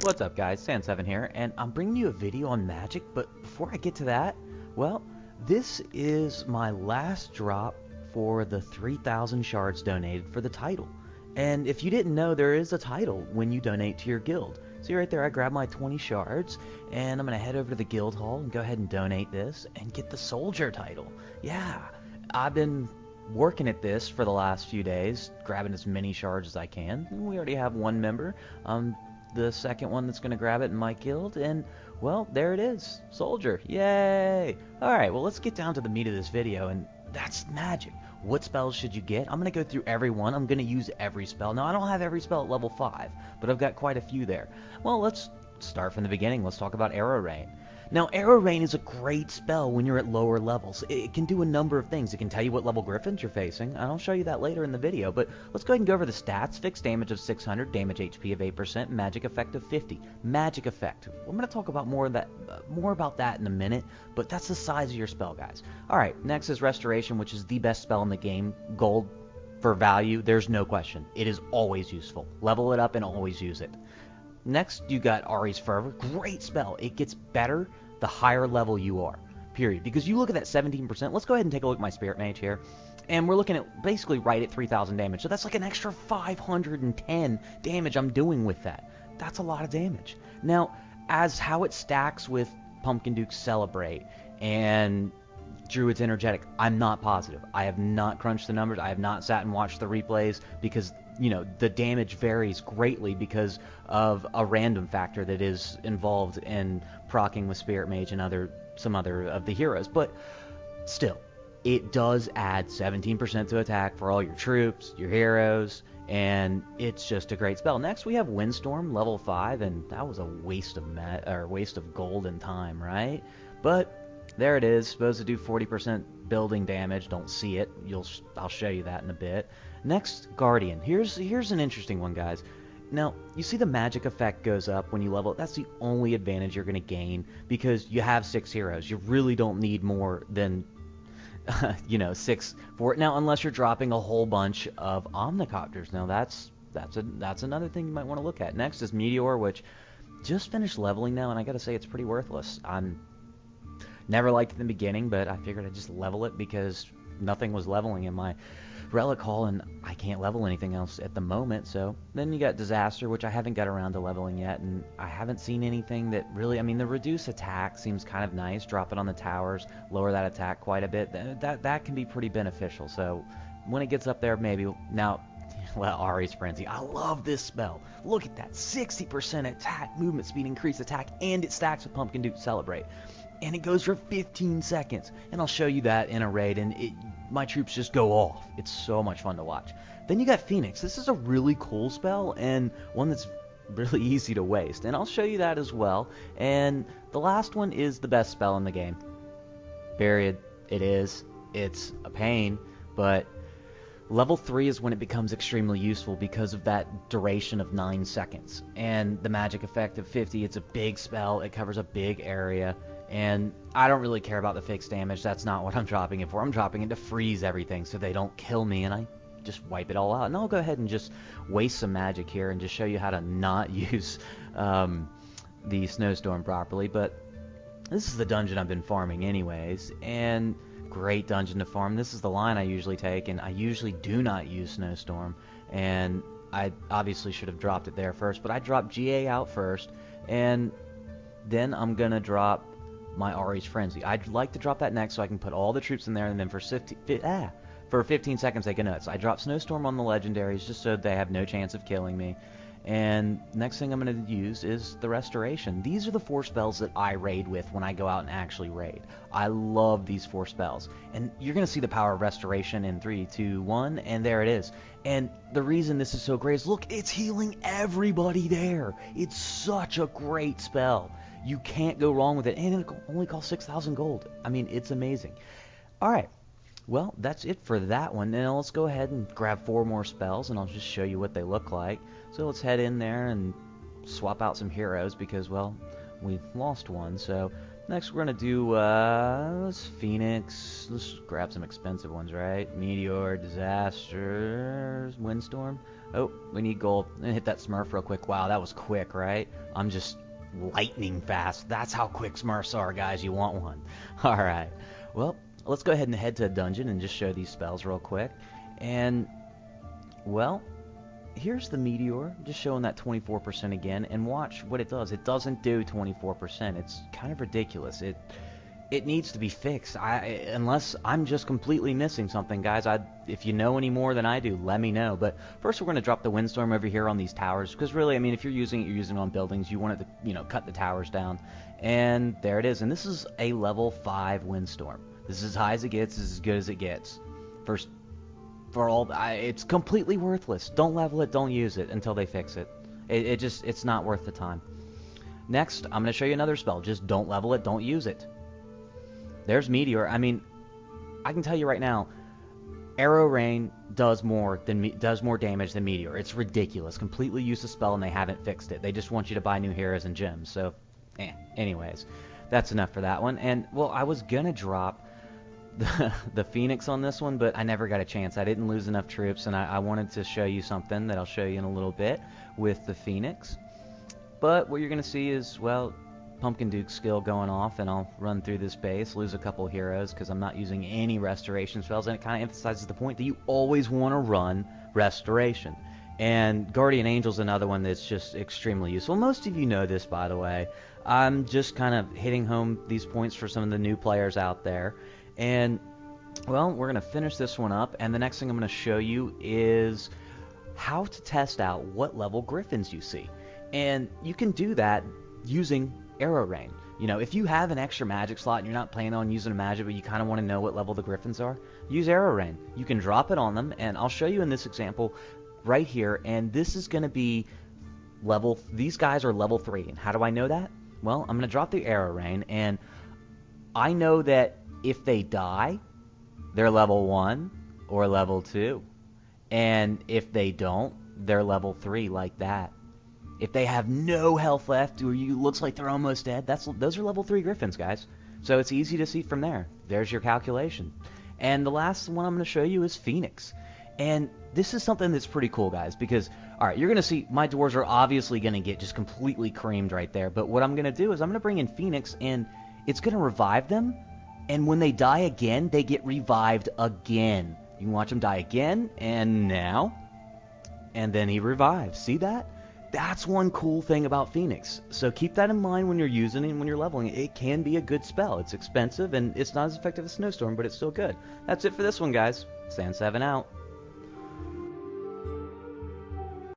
What's up guys, Sand7 here, and I'm bringing you a video on Magic, but before I get to that, well, this is my last drop for the 3,000 shards donated for the title. And if you didn't know, there is a title when you donate to your guild. See right there, I grabbed my 20 shards, and I'm going to head over to the guild hall and go ahead and donate this and get the soldier title. Yeah, I've been working at this for the last few days, grabbing as many shards as I can. We already have one member. The second one that's going to grab it in my guild, and well, there it is, soldier. Yay! Alright, well, let's get down to the meat of this video, and that's magic. What spells should you get? I'm going to go through every one. I'm going to use every spell. Now, I don't have every spell at level 5, but I've got quite a few there. Well, let's start from the beginning. Let's talk about Arrow Rain. Now, Arrow Rain is a great spell when you're at lower levels. It can do a number of things. It can tell you what level Griffins you're facing, and I'll show you that later in the video, but let's go ahead and go over the stats. Fixed damage of 600, damage HP of 8%, magic effect of 50. Magic effect. I'm going to talk about more about that in a minute, but that's the size of your spell, guys. Alright, next is Restoration, which is the best spell in the game. Gold for value, there's no question. It is always useful. Level it up and always use it. Next, you got Ahri's Fervor. Great spell. It gets better the higher level you are, period. Because you look at that 17%. Let's go ahead and take a look at my Spirit Mage here. And we're looking at basically right at 3,000 damage. So that's like an extra 510 damage I'm doing with that. That's a lot of damage. Now, as how it stacks with Pumpkin Duke's Celebrate and Druid's Energetic, I'm not positive. I have not crunched the numbers. I have not sat and watched the replays because, you know, the damage varies greatly because of a random factor that is involved in proccing with Spirit Mage and some other of the heroes. But still, it does add 17% to attack for all your troops, your heroes, and it's just a great spell. Next, we have Windstorm, level 5, and that was a waste of gold and time, right? But there it is, supposed to do 40% building damage. Don't see it. I'll show you that in a bit. Next, Guardian. Here's an interesting one, guys. Now, you see the magic effect goes up when you level it. That's the only advantage you're going to gain because you have 6 heroes. You really don't need more than, 6 for it. Now, unless you're dropping a whole bunch of Omnicopters. Now, that's another thing you might want to look at. Next is Meteor, which just finished leveling now, and I got to say it's pretty worthless. I'm never liked it in the beginning, but I figured I'd just level it because nothing was leveling in my Relic Hall, and I can't level anything else at the moment. So then you got Disaster, which I haven't got around to leveling yet, and I haven't seen anything that really, I mean, the reduce attack seems kind of nice. Drop it on the towers, lower that attack quite a bit. That can be pretty beneficial. So when it gets up there, maybe. Now, well, Ahri's Frenzy. I love this spell. Look at that. 60% attack, movement speed, increased attack, and it stacks with Pumpkin Duke Celebrate. And it goes for 15 seconds. And I'll show you that in a raid, and my troops just go off. It's so much fun to watch. Then you got Phoenix. This is a really cool spell, and one that's really easy to waste. And I'll show you that as well. And the last one is the best spell in the game. Period. It is. It's a pain, but level 3 is when it becomes extremely useful because of that duration of 9 seconds. And the magic effect of 50, it's a big spell. It covers a big area. And I don't really care about the fixed damage. That's not what I'm dropping it for. I'm dropping it to freeze everything so they don't kill me, and I just wipe it all out. And I'll go ahead and just waste some magic here and just show you how to not use the Snowstorm properly. But this is the dungeon I've been farming anyways, and great dungeon to farm. This is the line I usually take, and I usually do not use Snowstorm. And I obviously should have dropped it there first, but I dropped GA out first, and then I'm going to drop my Ahri's Frenzy. I'd like to drop that next so I can put all the troops in there, and then for 15 seconds they go nuts. I drop Snowstorm on the legendaries just so they have no chance of killing me. And next thing I'm going to use is the Restoration. These are the 4 spells that I raid with when I go out and actually raid. I love these 4 spells. And you're going to see the power of Restoration in 3, 2, 1, and there it is. And the reason this is so great is, look, it's healing everybody there. It's such a great spell. You can't go wrong with it, and it only costs 6,000 gold. I mean, it's amazing. Alright, well, that's it for that one. Now let's go ahead and grab 4 more spells, and I'll just show you what they look like. So let's head in there and swap out some heroes because, well, we've lost one. So Next, we're going to do Phoenix. Let's grab some expensive ones, right? Meteor, Disaster, Windstorm. Oh, we need gold. And hit that Smurf real quick. Wow, that was quick, right? I'm just lightning fast. That's how quick Smurfs are, guys. You want one. All right. Well, let's go ahead and head to a dungeon and just show these spells real quick. And, well, here's the Meteor, just showing that 24% again, and watch what it does. It doesn't do 24%. It's kind of ridiculous. It needs to be fixed. Unless I'm just completely missing something, guys. If you know any more than I do, let me know. But first, we're going to drop the Windstorm over here on these towers, because really, I mean, if you're using it, you're using it on buildings. You want it to, cut the towers down. And there it is. And this is a level 5 Windstorm. This is as high as it gets. This is as good as it gets. It's completely worthless. Don't level it, don't use it until they fix it. It's not worth the time. Next, I'm going to show you another spell. Just don't level it, don't use it. There's Meteor. I mean, I can tell you right now, Arrow Rain does more damage than Meteor. It's ridiculous. Completely useless spell, and they haven't fixed it. They just want you to buy new heroes and gems. So, anyways, that's enough for that one. And, well, I was going to drop the Phoenix on this one, but I never got a chance. I didn't lose enough troops, and I wanted to show you something that I'll show you in a little bit with the Phoenix. But what you're going to see is, well, Pumpkin Duke's skill going off, and I'll run through this base, lose a couple heroes because I'm not using any restoration spells, and it kind of emphasizes the point that you always want to run restoration. And Guardian Angel's another one that's just extremely useful. Most of you know this, by the way. I'm just kind of hitting home these points for some of the new players out there. And, well, we're going to finish this one up, and the next thing I'm going to show you is how to test out what level Griffins you see. And you can do that using Arrow Rain. If you have an extra magic slot and you're not planning on using a magic, but you kind of want to know what level the Griffins are, use Arrow Rain. You can drop it on them, and I'll show you in this example right here, and this is going to be these guys are level 3. And how do I know that? Well, I'm going to drop the Arrow Rain, and I know that if they die, they're level 1 or level 2. And if they don't, they're level 3, like that. If they have no health left, or looks like they're almost dead, those are level 3 Griffins, guys. So it's easy to see from there. There's your calculation. And the last one I'm going to show you is Phoenix. And this is something that's pretty cool, guys, because, all right, you're going to see my dwarves are obviously going to get just completely creamed right there. But what I'm going to do is I'm going to bring in Phoenix, and it's going to revive them. And when they die again, they get revived again. You can watch them die again, and now, and then he revives. See that? That's one cool thing about Phoenix. So keep that in mind when you're using it and when you're leveling it. It can be a good spell. It's expensive, and it's not as effective as Snowstorm, but it's still good. That's it for this one, guys. Sand7 out.